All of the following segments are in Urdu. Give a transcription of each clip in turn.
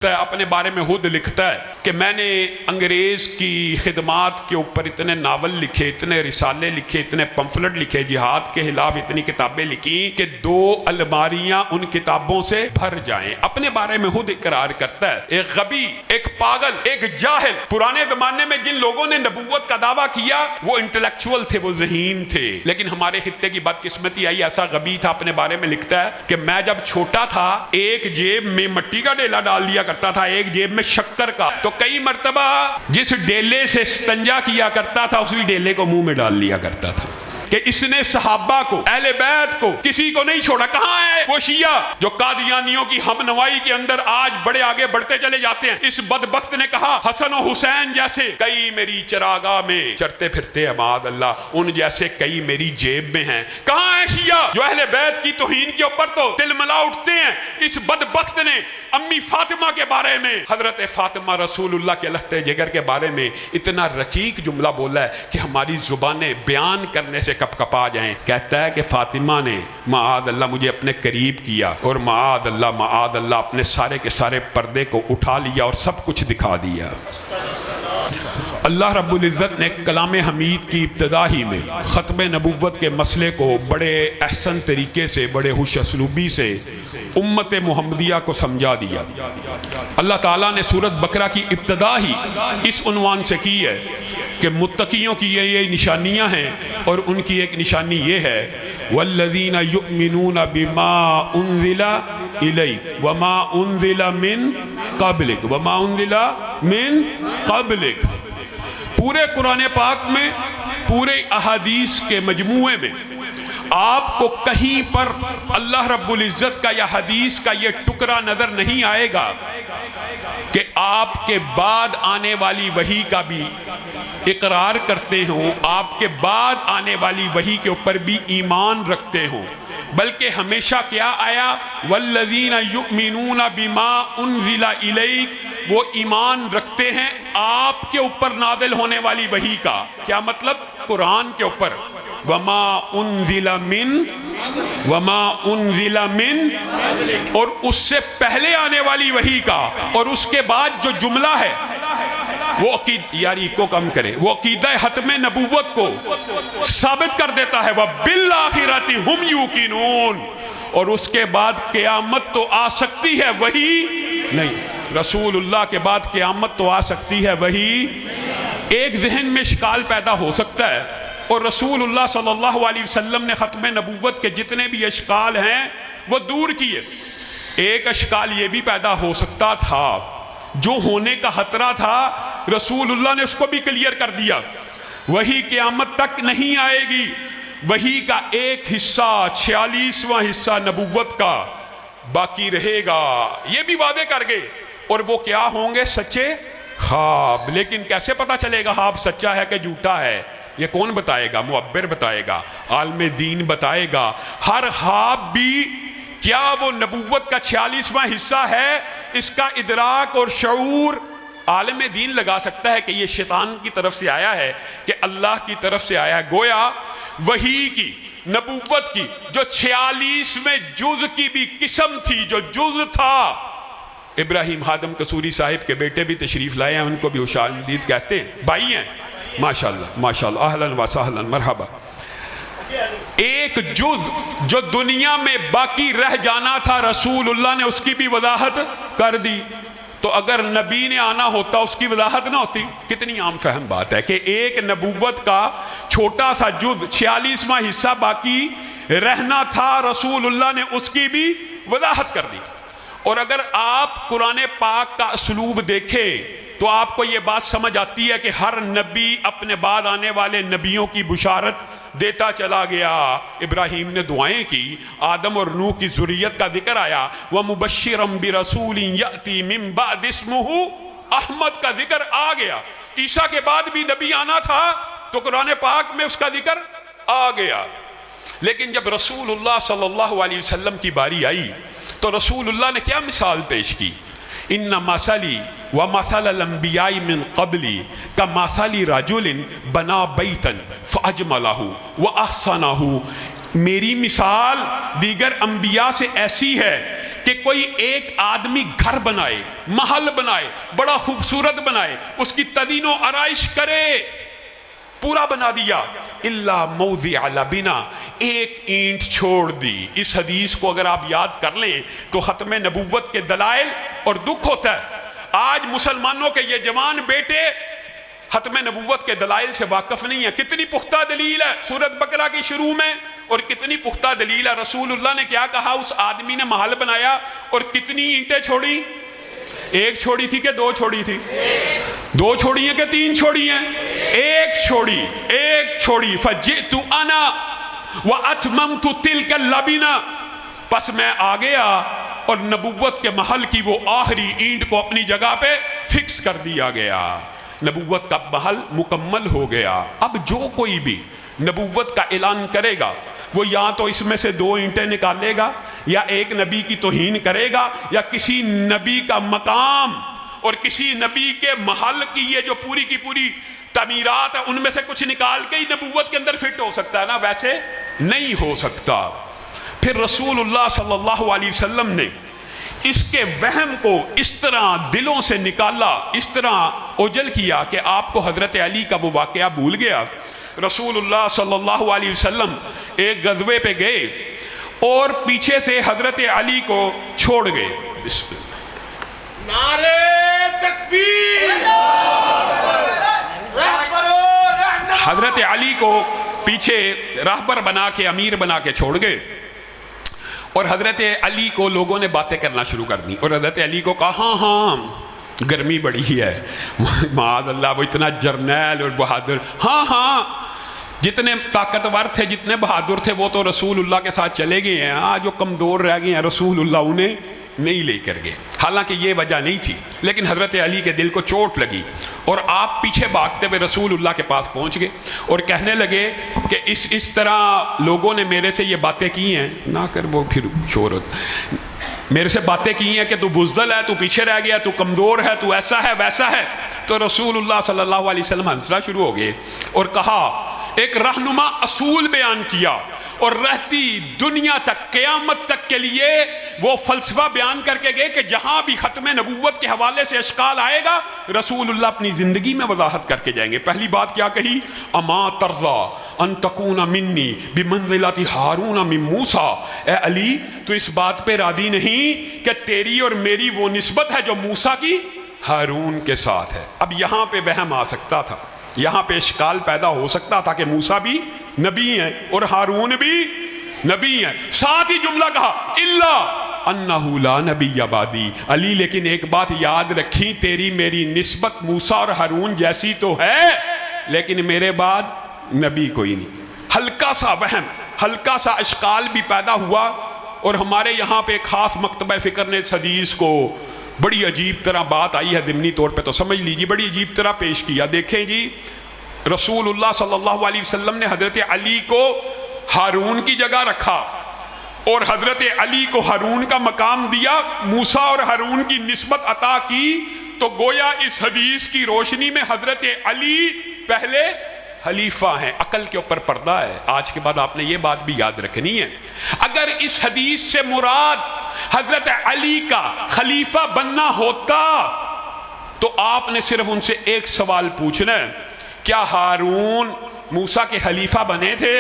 اپنے بارے میں خود لکھتا ہے کہ میں نے انگریز کی خدمات کے اوپر اتنے ناول لکھے، اتنے رسالے لکھے، اتنے پمفلٹ لکھے، جہاد کے خلاف اتنی کتابیں لکھی کہ 2 الماریاں ان کتابوں سے بھر جائیں۔ اپنے بارے میں خود اقرار کرتا ہے، ایک غبی، ایک پاگل، ایک جاہل۔ پرانے زمانے میں جن لوگوں نے نبوت کا دعویٰ کیا وہ انٹلیکچول تھے، وہ ذہین تھے، لیکن ہمارے خطے کی بدقسمتی آئی، ایسا غبی تھا۔ اپنے بارے میں لکھتا ہے کہ میں جب چھوٹا تھا ایک جیب میں مٹی کا ڈیلا ڈال دیا کرتا تھا، ایک جیب میں شکر کا، تو کئی مرتبہ جس ڈیلے سے استنجا کیا کرتا تھا اسی ڈیلے کو منہ میں ڈال لیا کرتا تھا کہ اس نے صحابہ کو، اہل بیت کو، کسی کو نہیں چھوڑا۔ کہاں ہے وہ شیعہ جو قادیانیوں کی ہم نوائی کے اندر آج بڑے آگے بڑھتے چلے جاتے ہیں؟ اس بدبخت نے کہا حسن و حسین جیسے کئی میری چراگاہ میں چرتے پھرتے ہیں، معاذ اللہ، ان جیسے کئی میری جیب میں ہیں۔ کہاں ہے شیعہ جو اہل بیت کی توہین کے اوپر تو تلملا اٹھتے ہیں؟ اس بدبخت نے امی فاطمہ کے بارے میں، حضرت فاطمہ رسول اللہ کے لخت جگر کے بارے میں اتنا رقیق جملہ بولا ہے کہ ہماری زبانیں بیان کرنے سے کپ کپا جائیں۔ کہتا ہے کہ فاطمہ نے معاذ اللہ مجھے اپنے قریب کیا اور معاذ اللہ اپنے سارے کے سارے پردے کو اٹھا لیا اور سب کچھ دکھا دیا۔ اللہ رب العزت نے کلام حمید کی ابتدا ہی میں ختم نبوت کے مسئلے کو بڑے احسن طریقے سے، بڑے خوش اسلوبی سے امت محمدیہ کو سمجھا دیا۔ اللہ تعالیٰ نے سورۃ بقرہ کی ابتدا ہی اس عنوان سے کی ہے کہ متقیوں کی یہ نشانیاں ہیں، اور ان کی ایک نشانی یہ ہے والذین یؤمنون بما انزل الیک وما انزل من قبلک وما انزل من قبلک۔ پورے قرآن پاک میں، پورے احادیث کے مجموعے میں آپ کو کہیں پر اللہ رب العزت کا یا حدیث کا یہ ٹکڑا نظر نہیں آئے گا کہ آپ کے بعد آنے والی وحی کا بھی اقرار کرتے ہوں، آپ کے بعد آنے والی وحی کے اوپر بھی ایمان رکھتے ہوں، بلکہ ہمیشہ کیا آیا والذین یؤمنون بما انزل الیک، وہ ایمان رکھتے ہیں آپ کے اوپر نازل ہونے والی وحی کا۔ کیا مطلب؟ قرآن کے اوپر وما انزل من اور اس سے پہلے آنے والی وحی کا، اور اس کے بعد جو جملہ ہے وہ یاری کو کم کرے، وہ عقیدہ ختم نبوت کو ثابت کر دیتا ہے وَبِالْآخِرَةِ هُمْ يُوقِنُونَ، اور اس کے بعد قیامت تو آ سکتی ہے، وہی نہیں۔ رسول اللہ کے بعد قیامت تو آ سکتی ہے، وہی ایک ذہن میں اشکال پیدا ہو سکتا ہے، اور رسول اللہ صلی اللہ علیہ وسلم نے ختم نبوت کے جتنے بھی اشکال ہیں وہ دور کیے۔ ایک اشکال یہ بھی پیدا ہو سکتا تھا، جو ہونے کا خطرہ تھا رسول اللہ نے اس کو بھی کلیئر کر دیا، وہی قیامت تک نہیں آئے گی، وہی کا ایک حصہ 46واں حصہ نبوت کا باقی رہے گا، یہ بھی وعدے کر گئے۔ اور وہ کیا ہوں گے؟ سچے خواب۔ لیکن کیسے پتا چلے گا خواب سچا ہے کہ جھوٹا ہے؟ یہ کون بتائے گا؟ معبر بتائے گا، عالم دین بتائے گا۔ ہر خواب بھی کیا وہ نبوت کا 46واں حصہ ہے؟ اس کا ادراک اور شعور عالم دین لگا سکتا ہے کہ یہ شیطان کی طرف سے آیا ہے کہ اللہ کی طرف سے آیا ہے۔ گویا وحی کی، نبوت کی جو 46ویں جز کی بھی قسم تھی، جو جز تھا، ابراہیم خادم قصوری صاحب کے بیٹے بھی تشریف لائے ہیں، ان کو بھی خوشامدید کہتے ہیں، بھائی ہیں، ماشاءاللہ ماشاءاللہ، اہلاً و سہلاً، مرحبا۔ ایک جز جو دنیا میں باقی رہ جانا تھا رسول اللہ نے اس کی بھی وضاحت کر دی، تو اگر نبی نے آنا ہوتا اس کی وضاحت نہ ہوتی۔ کتنی عام فہم بات ہے کہ ایک نبوت کا چھوٹا سا جز 46واں حصہ باقی رہنا تھا، رسول اللہ نے اس کی بھی وضاحت کر دی۔ اور اگر آپ قرآن پاک کا اسلوب دیکھیں تو آپ کو یہ بات سمجھ آتی ہے کہ ہر نبی اپنے بعد آنے والے نبیوں کی بشارت دیتا چلا گیا۔ ابراہیم نے دعائیں کی، آدم اور نوح کی ذریت کا ذکر آیا، وَمُبَشِّرًا بِرَسُولٍ يَأْتِي مِن بَعْدِ اسْمُهُ احمد کا ذکر آ گیا۔ عیسیٰ کے بعد بھی نبی آنا تھا تو قرآن پاک میں اس کا ذکر آ گیا۔ لیکن جب رسول اللہ صلی اللہ علیہ وسلم کی باری آئی تو رسول اللہ نے کیا مثال پیش کی؟ ان مثلی ومثل الانبیاء من قبلی کمثل رجل بنا بیتا فاجملہ واحسنہ، میری مثال دیگر انبیاء سے ایسی ہے کہ کوئی ایک آدمی گھر بنائے، محل بنائے، بڑا خوبصورت بنائے، اس کی تزئین و آرائش کرے، پورا بنا دیا، الا موضع لبنا، ایک اینٹ چھوڑ دی۔ اس حدیث کو اگر آپ یاد کر لیں تو ختم نبوت کے دلائل اور دکھ ہوتا ہے۔ آج مسلمانوں کے یہ جوان بیٹے ختم نبوت کے دلائل سے واقف نہیں ہیں۔ کتنی پختہ دلیل ہے سورۃ بقرہ کی شروع میں، اور کتنی پختہ دلیل ہے رسول اللہ نے کیا کہا، اس آدمی نے محل بنایا اور کتنی اینٹیں چھوڑی، ایک چھوڑی تھی کہ دو چھوڑی تھی، دو چھوڑی ہیں کہ تین چھوڑی ہیں، ایک چھوڑی، ایک چھوڑی۔ فجئت انا واتممت تلک اللبنہ، پس میں آ گیا اور نبوت کے محل کی وہ آخری اینٹ کو اپنی جگہ پہ فکس کر دیا گیا، نبوت کا محل مکمل ہو گیا۔ اب جو کوئی بھی نبوت کا اعلان کرے گا وہ یا تو اس میں سے دو اینٹیں نکالے گا، یا ایک نبی کی توہین کرے گا، یا کسی نبی کا مقام اور کسی نبی کے محل کی یہ جو پوری کی پوری تعمیرات ہے ان میں سے کچھ نکال کے ہی نبوت کے اندر فٹ ہو سکتا ہے نا، ویسے نہیں ہو سکتا۔ پھر رسول اللہ صلی اللہ علیہ وسلم نے اس کے وہم کو اس طرح دلوں سے نکالا، اس طرح اوجل کیا کہ آپ کو حضرت علی کا وہ واقعہ بھول گیا۔ رسول اللہ صلی اللہ علیہ وسلم ایک غزوے پہ گئے اور پیچھے سے حضرت علی کو چھوڑ گئے۔ بسم اللہ، نعرے تکبیر، حضرت علی کو پیچھے راہبر بنا کے، امیر بنا کے چھوڑ گئے، اور حضرت علی کو لوگوں نے باتیں کرنا شروع کر دی، اور حضرت علی کو کہا ہاں ہاں گرمی بڑی ہے، معاذ اللہ وہ اتنا جرنیل اور بہادر، ہاں ہاں جتنے طاقتور تھے، جتنے بہادر تھے وہ تو رسول اللہ کے ساتھ چلے گئے ہیں، آج جو کمزور رہ گئے ہیں رسول اللہ انہیں نہیں لے کر گئے۔ حالانکہ یہ وجہ نہیں تھی، لیکن حضرت علی کے دل کو چوٹ لگی اور آپ پیچھے بھاگتے ہوئے رسول اللہ کے پاس پہنچ گئے اور کہنے لگے کہ اس طرح لوگوں نے میرے سے یہ باتیں کی ہیں، نہ کر وہ پھر شہرت، میرے سے باتیں کی ہیں کہ تو بزدل ہے، تو پیچھے رہ گیا، تو کمزور ہے، تو ایسا ہے ویسا ہے۔ تو رسول اللہ صلی اللہ علیہ وسلم ہنسنا شروع ہو گئے اور کہا، ایک رہنما اصول بیان کیا اور رہتی دنیا تک، قیامت تک کے لیے وہ فلسفہ بیان کر کے گئے کہ جہاں بھی ختم نبوت کے حوالے سے اشکال آئے گا رسول اللہ اپنی زندگی میں وضاحت کر کے جائیں گے۔ پہلی بات کیا کہی، اما ترضا ان تکون منی بمنزلۃ ہارون من موسیٰ، اے علی تو اس بات پہ راضی نہیں کہ تیری اور میری وہ نسبت ہے جو موسیٰ کی ہارون کے ساتھ ہے۔ اب یہاں پہ وہم آ سکتا تھا، یہاں پہ اشکال پیدا ہو سکتا تھا کہ موسیٰ بھی نبی ہیں اور ہارون بھی نبی ہیں، ساتھ ہی جملہ کہا الا انہ لا نبی بعدی، علی لیکن ایک بات یاد رکھی، تیری میری نسبت موسیٰ اور ہارون جیسی تو ہے لیکن میرے بعد نبی کوئی نہیں۔ ہلکا سا وہم، ہلکا سا اشکال بھی پیدا ہوا، اور ہمارے یہاں پہ خاص مکتبہ فکر نے اس حدیث کو بڑی عجیب طرح، بات آئی ہے ضمنی طور پہ تو سمجھ لیجیے، بڑی عجیب طرح پیش کیا۔ دیکھیں جی، رسول اللہ صلی اللہ علیہ وسلم نے حضرت علی کو ہارون کی جگہ رکھا اور حضرت علی کو ہارون کا مقام دیا، موسیٰ اور ہارون کی نسبت عطا کی، تو گویا اس حدیث کی روشنی میں حضرت علی پہلے خلیفہ ہیں۔ عقل کے اوپر پردہ ہے، آج کے بعد آپ نے یہ بات بھی یاد رکھنی ہے۔ اگر اس حدیث سے مراد حضرت علی کا خلیفہ بننا ہوتا تو آپ نے صرف ان سے ایک سوال پوچھنا ہے، کیا ہارون موسیٰ کے خلیفہ بنے تھے؟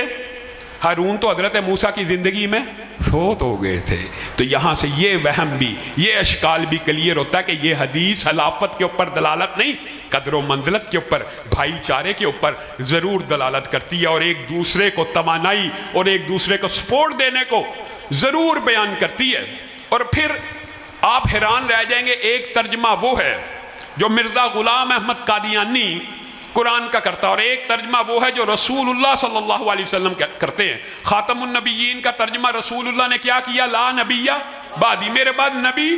ہارون تو حضرت موسیٰ کی زندگی میں فوت ہو گئے تھے۔ تو یہاں سے یہ وہم بھی، یہ اشکال بھی کلیئر ہوتا ہے کہ یہ حدیث خلافت کے اوپر دلالت نہیں، قدر و منزلت کے اوپر، بھائی چارے کے اوپر ضرور دلالت کرتی ہے، اور ایک دوسرے کو توانائی اور ایک دوسرے کو سپورٹ دینے کو ضرور بیان کرتی ہے۔ اور پھر آپ حیران رہ جائیں گے، ایک ترجمہ وہ ہے جو مرزا غلام احمد قادیانی قرآن کا کرتا ہے، اور ایک ترجمہ وہ ہے جو رسول اللہ صلی اللہ علیہ وسلم کرتے ہیں۔ خاتم النبیین کا ترجمہ رسول اللہ نے کیا کیا، لا نبی بعدی، میرے بعد نبی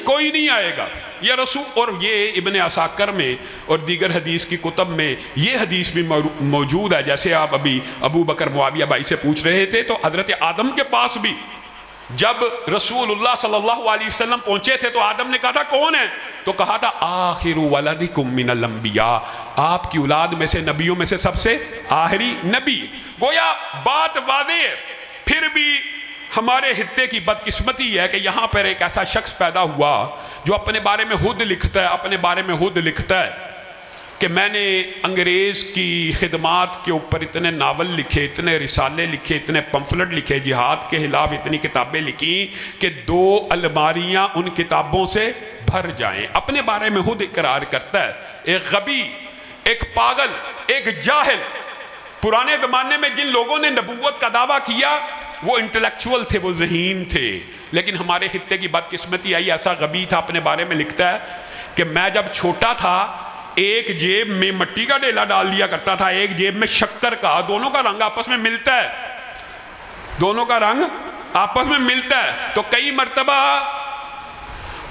کوئی نہیں آئے گا، یہ رسول۔ اور یہ ابن عساکر میں اور دیگر حدیث کی کتب میں یہ حدیث بھی موجود ہے، جیسے آپ ابھی ابو بکر معاویہ بھائی سے پوچھ رہے تھے، تو حضرت آدم کے پاس بھی جب رسول اللہ صلی اللہ علیہ وسلم پہنچے تھے تو آدم نے کہا تھا کون ہے، تو کہا تھا آخر ولدکم من الانبیاء، آپ کی اولاد میں سے نبیوں میں سے سب سے آخری نبی۔ گویا بات واضح ہے۔ پھر بھی ہمارے خطے کی بدقسمتی ہے کہ یہاں پر ایک ایسا شخص پیدا ہوا جو اپنے بارے میں خود لکھتا ہے کہ میں نے انگریز کی خدمات کے اوپر اتنے ناول لکھے، اتنے رسالے لکھے، اتنے پمفلٹ لکھے، جہاد کے خلاف اتنی کتابیں لکھیں کہ 2 الماریاں ان کتابوں سے بھر جائیں۔ اپنے بارے میں خود اقرار کرتا ہے۔ ایک غبی، ایک پاگل، ایک جاہل، پرانے زمانے میں جن لوگوں نے نبوت کا دعویٰ کیا وہ انٹلیکچول تھے، وہ ذہین تھے، لیکن ہمارے خطے کی بدقسمتی آئی، ایسا غبی تھا، اپنے بارے میں لکھتا ہے کہ میں جب چھوٹا تھا ایک جیب میں مٹی کا ڈیلا ڈال دیا کرتا تھا، ایک جیب میں شکر کا، دونوں کا رنگ آپس میں ملتا ہے، تو کئی مرتبہ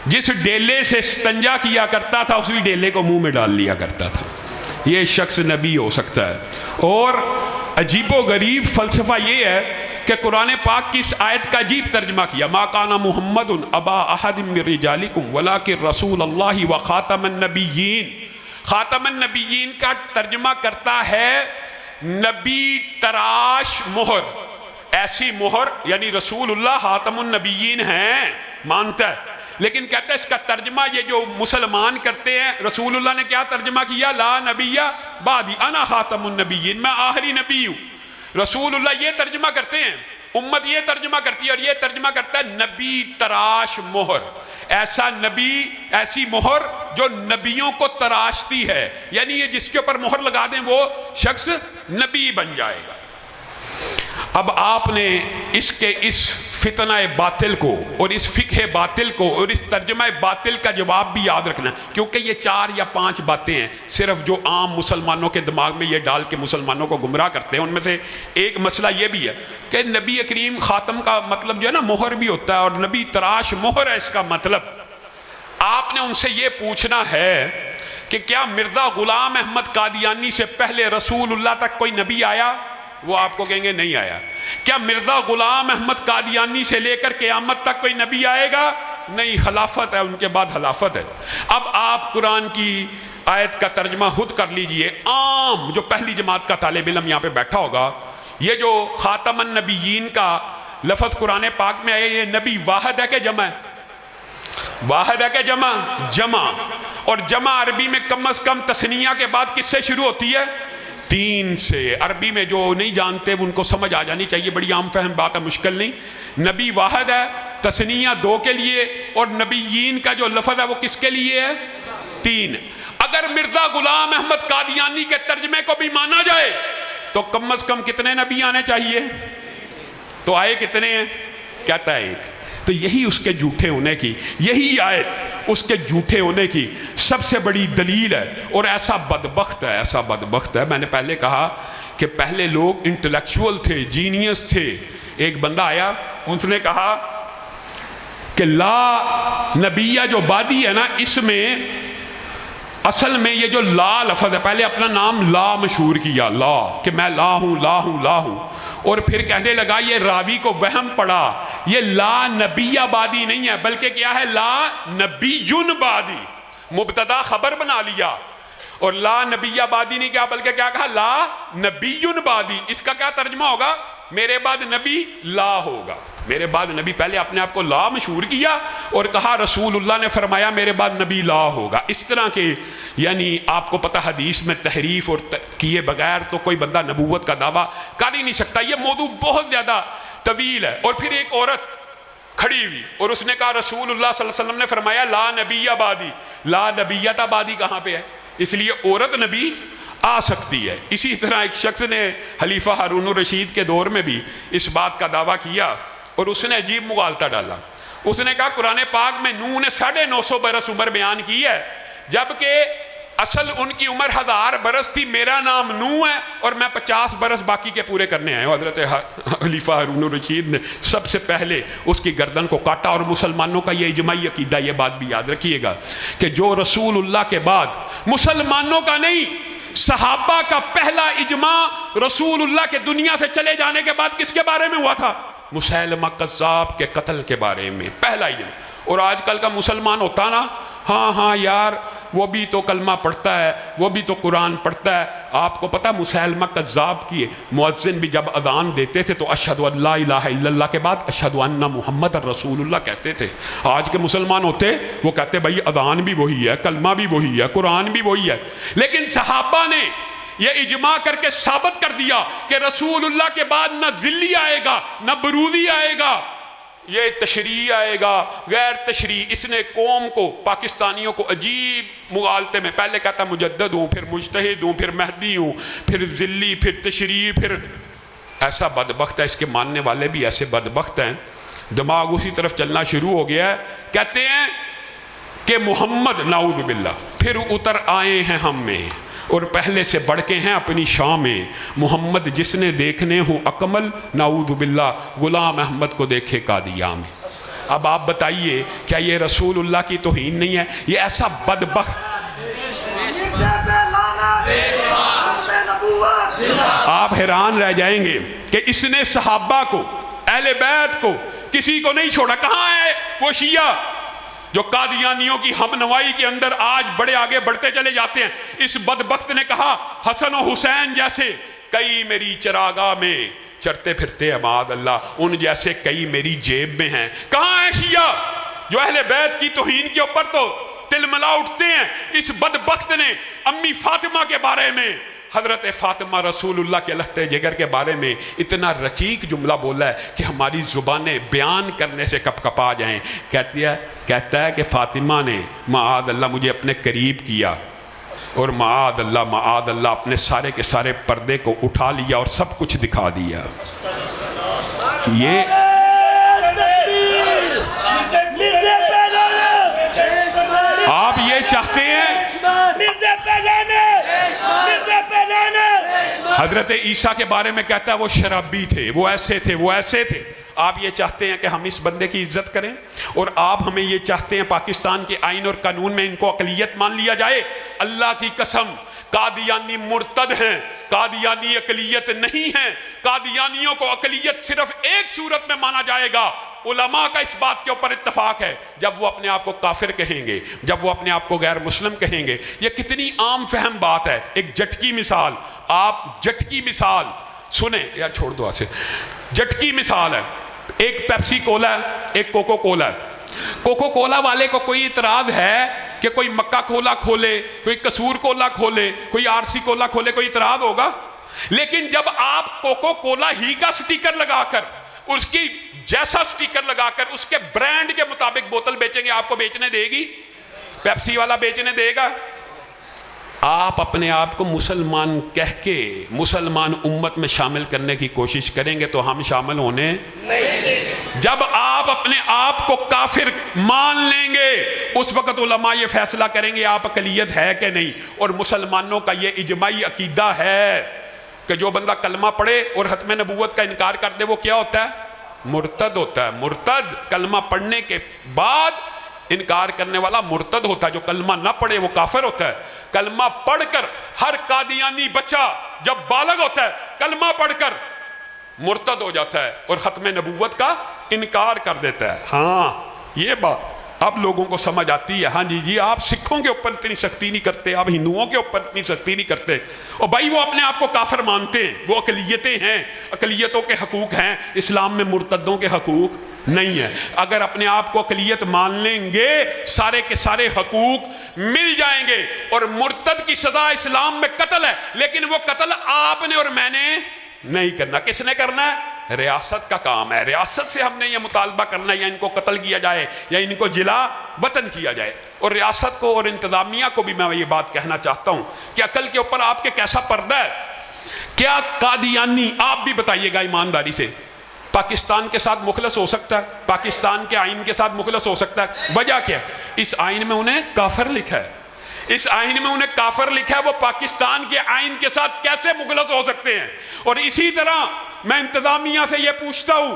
جس ڈیلے سے استنجا کیا کرتا تھا اسی ڈیلے کو منہ میں ڈال لیا کرتا تھا۔ یہ شخص نبی ہو سکتا ہے۔ اور عجیب و غریب فلسفہ یہ ہے کہ قرآن پاک کی اس آیت کا عجیب ترجمہ کیا، ما کان محمد ابا احد من رجالکم ولکن رسول اللہ و خاتم النبیین۔ خاتم النبیین کا ترجمہ کرتا ہے نبی تراش مہر، ایسی مہر، یعنی رسول اللہ خاتم النبیین ہیں، مانتا ہے، لیکن کہتا ہے اس کا ترجمہ یہ جو مسلمان کرتے ہیں، رسول اللہ نے کیا ترجمہ کیا؟ لا نبی بعدی انا خاتم النبیین، میں آخری نبی ہوں۔ رسول اللہ یہ ترجمہ کرتے ہیں، امت یہ ترجمہ کرتی ہے، اور یہ ترجمہ کرتا ہے نبی تراش مہر، ایسا نبی، ایسی مہر جو نبیوں کو تراشتی ہے، یعنی یہ جس کے اوپر مہر لگا دیں وہ شخص نبی بن جائے گا۔ اب آپ نے اس فتنہ باطل کو اور اس فقہ باطل کو اور اس ترجمہ باطل کا جواب بھی یاد رکھنا ہے، کیونکہ یہ 4 یا 5 باتیں ہیں صرف جو عام مسلمانوں کے دماغ میں یہ ڈال کے مسلمانوں کو گمراہ کرتے ہیں۔ ان میں سے ایک مسئلہ یہ بھی ہے کہ نبی کریم خاتم کا مطلب جو ہے نا مہر بھی ہوتا ہے، اور نبی تراش مہر ہے اس کا مطلب۔ آپ نے ان سے یہ پوچھنا ہے کہ کیا مرزا غلام احمد قادیانی سے پہلے رسول اللہ تک کوئی نبی آیا؟ وہ آپ کو کہیں گے نہیں آیا۔ کیا مرزا غلام احمد قادیانی سے لے کر قیامت تک کوئی نبی آئے گا؟ نہیں، خلافت ہے، ان کے بعد خلافت ہے۔ اب آپ قرآن کی آیت کا ترجمہ خود کر لیجئے۔ عام جو پہلی جماعت کا طالب علم یہاں پہ بیٹھا ہوگا، یہ جو خاتم النبیین کا لفظ قرآن پاک میں آئے، یہ نبی واحد ہے کہ جمع ہے؟ واحد ہے کہ جمع؟ جمع، اور جمع عربی میں کم از کم تثنیہ کے بعد کس سے شروع ہوتی ہے؟ 3 سے۔ عربی میں جو نہیں جانتے ان کو سمجھ آ جانی چاہیے، بڑی عام فہم بات ہے، مشکل نہیں۔ نبی واحد ہے، تثنیہ 2 کے لیے، اور نبیین کا جو لفظ ہے وہ کس کے لیے ہے؟ 3۔ اگر مرزا غلام احمد قادیانی کے ترجمے کو بھی مانا جائے تو کم از کم کتنے نبی آنے چاہیے؟ تو آئے کتنے ہیں؟ کہتا ہے 1۔ تو یہی اس کے جھوٹے ہونے کی، یہی آیت اس کے جھوٹے ہونے کی سب سے بڑی دلیل ہے۔ اور ایسا بدبخت ہے، میں نے پہلے کہا کہ پہلے لوگ انٹلیکچول تھے، جینیس تھے۔ ایک بندہ آیا، اس نے کہا کہ لا نبیہ جو بادی ہے نا، اس میں اصل میں یہ جو لا لفظ ہے، پہلے اپنا نام لا مشہور کیا، لا، کہ میں لا ہوں، اور پھر کہنے لگا، یہ راوی کو وہم پڑا، یہ لا نبی آبادی نہیں ہے بلکہ کیا ہے؟ لا نبی بادی، مبتدا خبر بنا لیا، اور لا نبی آبادی نہیں کیا بلکہ کیا کہا؟ لا نبی بادی۔ اس کا کیا ترجمہ ہوگا؟ میرے بعد نبی لا ہوگا۔ میرے بعد نبی، پہلے اپنے آپ کو لا مشہور کیا اور کہا رسول اللہ نے فرمایا میرے بعد نبی لا ہوگا۔ اس طرح کے، یعنی آپ کو پتہ حدیث میں تحریف اور کیے بغیر تو کوئی بندہ نبوت کا دعویٰ کر ہی نہیں سکتا۔ یہ موضوع بہت زیادہ طویل ہے۔ اور پھر ایک عورت کھڑی ہوئی اور اس نے کہا رسول اللہ صلی اللہ علیہ وسلم نے فرمایا لا نبی آبادی، لا نبیت آبادی کہاں پہ ہے؟ اس لیے عورت نبی آ سکتی ہے۔ اسی طرح ایک شخص نے خلیفہ ہارون الرشید کے دور میں بھی اس بات کا دعویٰ کیا، اور اس نے عجیب مغالطہ ڈالا۔ اس نے کہا قرآن پاک میں نوح نے 950 برس عمر بیان کی ہے، جبکہ اصل ان کی عمر 1000 برس تھی، میرا نام نوح ہے اور میں 50 برس باقی کے پورے کرنے آئے ہوں۔ حضرت خلیفہ ہارون الرشید نے سب سے پہلے اس کی گردن کو کاٹا، اور مسلمانوں کا یہ اجماعی عقیدہ، یہ بات بھی یاد رکھیے گا کہ جو رسول اللہ کے بعد مسلمانوں کا نہیں، صحابہ کا پہلا اجماع رسول اللہ کے دنیا سے چلے جانے کے بعد کس کے بارے میں ہوا تھا؟ مسیلمہ کذاب کے قتل کے بارے میں، پہلا اجماع۔ اور آج کل کا مسلمان ہوتا نا، ہاں یار وہ بھی تو کلمہ پڑھتا ہے، وہ بھی تو قرآن پڑھتا ہے۔ آپ کو پتہ مسیلمہ کذاب کی مؤذن بھی جب اذان دیتے تھے تو اشہد ان لا الہ الا اللہ کے بعد اشہد ان محمد رسول اللہ کہتے تھے۔ آج کے مسلمان ہوتے وہ کہتے بھائی اذان بھی وہی ہے، کلمہ بھی وہی ہے، قرآن بھی وہی ہے، لیکن صحابہ نے یہ اجماع کر کے ثابت کر دیا کہ رسول اللہ کے بعد نہ ذلی آئے گا نہ برودی آئے گا، یہ تشریع آئے گا، غیر تشریع۔ اس نے قوم کو، پاکستانیوں کو عجیب مغالطے میں، پہلے کہتا مجدد ہوں، پھر مجتہد ہوں، پھر مہدی ہوں، پھر ذلی، پھر تشریع، پھر ایسا بدبخت ہے۔ اس کے ماننے والے بھی ایسے بدبخت ہیں، دماغ اسی طرف چلنا شروع ہو گیا ہے۔ کہتے ہیں کہ محمد نعوذ باللہ پھر اتر آئے ہیں ہم میں اور پہلے سے بڑھ کے ہیں اپنی شان میں، محمد جس نے دیکھنے ہوں اکمل، نعوذ باللہ غلام احمد کو دیکھے قادیاں میں۔ اب آپ بتائیے کیا یہ رسول اللہ کی توہین نہیں ہے؟ یہ ایسا بدبخت، آپ حیران رہ جائیں گے کہ اس نے صحابہ کو، اہل بیت کو، کسی کو نہیں چھوڑا۔ کہاں ہے وہ شیعہ جو قادیانیوں کی ہم نوائی کے اندر آج بڑے آگے بڑھتے چلے جاتے ہیں؟ اس بدبخت نے کہا حسن و حسین جیسے کئی میری چراگاہ میں چرتے پھرتے ہیں، معاذ اللہ، ان جیسے کئی میری جیب میں ہیں۔ کہاں ہے شیعہ جو اہل بیت کی توہین کے اوپر تو تلملا اٹھتے ہیں؟ اس بدبخت نے امی فاطمہ کے بارے میں، حضرت فاطمہ رسول اللہ کے لخت جگر کے بارے میں اتنا رقیق جملہ بولا ہے کہ ہماری زبانیں بیان کرنے سے کپ کپا جائیں۔ کہتا ہے کہ فاطمہ نے معاذ اللہ مجھے اپنے قریب کیا اور معاذ اللہ اپنے سارے کے سارے پردے کو اٹھا لیا اور سب کچھ دکھا دیا۔ یہ آپ یہ چاہتے ہیں حضرت عیسیٰ کے بارے میں کہتا ہے وہ شرابی تھے، وہ ایسے تھے، وہ ایسے تھے۔ آپ یہ چاہتے ہیں کہ ہم اس بندے کی عزت کریں، اور آپ ہمیں یہ چاہتے ہیں پاکستان کے آئین اور قانون میں ان کو اقلیت مان لیا جائے؟ اللہ کی قسم قادیانی مرتد ہیں، قادیانی اقلیت نہیں ہیں۔ قادیانیوں کو اقلیت صرف ایک صورت میں مانا جائے گا، علماء کا اس بات کے اوپر اتفاق ہے، جب وہ اپنے آپ کو کافر کہیں گے، جب وہ اپنے آپ کو غیر مسلم کہیں گے۔ یہ کتنی عام فہم بات ہے۔ ایک جٹکی مثال، آپ جٹکی مثال سنیں، یار چھوڑ دو ایسے، جٹکی مثال ہے، ایک پیپسی کولا ہے، ایک کوکو کولا ہے۔ کوکو کولا والے کو کوئی اعتراض ہے کہ کوئی مکہ کولا کھولے، کوئی قصور کولا کھولے، کوئی آرسی کولا کھولے؟ کوئی اعتراض ہوگا؟ لیکن جب آپ کوکو کولا ہی کا سٹیکر لگا کر، اس کی جیسا سٹیکر لگا کر، اس کے برانڈ کے مطابق بوتل بیچیں گے، آپ کو بیچنے دے گی؟ پیپسی والا بیچنے دے گا؟ آپ اپنے آپ کو مسلمان کہہ کے مسلمان امت میں شامل کرنے کی کوشش کریں گے تو ہم شامل ہونے نہیں۔ جب آپ اپنے آپ کو کافر مان لیں گے، اس وقت علماء یہ فیصلہ کریں گے آپ اقلیت ہے کہ نہیں۔ اور مسلمانوں کا یہ اجماعی عقیدہ ہے کہ جو بندہ کلمہ پڑھے اور ختم نبوت کا انکار کر دے وہ کیا ہوتا ہے؟ مرتد ہوتا ہے۔ مرتد کلمہ پڑھنے کے بعد انکار کرنے والا مرتد ہوتا ہے، جو کلمہ نہ پڑھے وہ کافر ہوتا ہے۔ کلمہ پڑھ کر ہر قادیانی بچہ جب بالغ ہوتا ہے کلمہ پڑھ کر مرتد ہو جاتا ہے اور ختم نبوت کا انکار کر دیتا ہے۔ ہاں یہ بات اب لوگوں کو سمجھ آتی ہے۔ ہاں جی آپ سکھوں کے اوپر اتنی سختی نہیں کرتے، آپ ہندوؤں کے اوپر اتنی سختی نہیں کرتے۔ اور بھائی وہ اپنے آپ کو کافر مانتے ہیں، وہ اقلیتیں ہیں، اقلیتوں کے حقوق ہیں، اسلام میں مرتدوں کے حقوق نہیں ہے۔ اگر اپنے آپ کو اقلیت مان لیں گے سارے کے سارے حقوق مل جائیں گے۔ اور مرتد کی سزا اسلام میں قتل ہے، لیکن وہ قتل آپ نے اور میں نے نہیں کرنا۔ کس نے کرنا ہے؟ ریاست کا کام ہے۔ ریاست سے ہم نے یہ مطالبہ کرنا ہے یا ان کو قتل کیا جائے یا ان کو جلا وطن کیا جائے۔ اور ریاست کو اور انتظامیہ کو بھی میں یہ بات کہنا چاہتا ہوں کہ عقل کے اوپر آپ کے کیسا پردہ ہے؟ کیا قادیانی، آپ بھی بتائیے گا ایمانداری سے، پاکستان کے ساتھ مخلص ہو سکتا ہے؟ پاکستان کے آئین کے ساتھ مخلص ہو سکتا ہے؟ وجہ کیا ہے؟ اس آئین میں انہیں کافر لکھا ہے، اس آئین میں انہیں کافر لکھا ہے، وہ پاکستان کے آئین کے ساتھ کیسے مخلص ہو سکتے ہیں؟ اور اسی طرح میں انتظامیہ سے یہ پوچھتا ہوں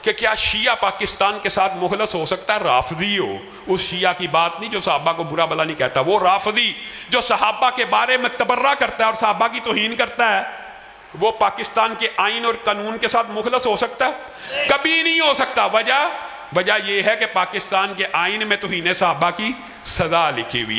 کہ کیا شیعہ پاکستان کے ساتھ مخلص ہو سکتا ہے؟ رافضی ہو، اس شیعہ کی بات نہیں جو صحابہ کو برا بلا نہیں کہتا، وہ رافضی جو صحابہ کے بارے میں تبرہ کرتا ہے اور صحابہ کی توہین کرتا ہے، وہ پاکستان کے آئین اور قانون کے ساتھ مخلص ہو سکتا ہے؟ کبھی نہیں ہو سکتا۔ وجہ یہ ہے کہ پاکستان کے آئین میں توہین صحابہ کی سزا لکھی ہوئی ہے۔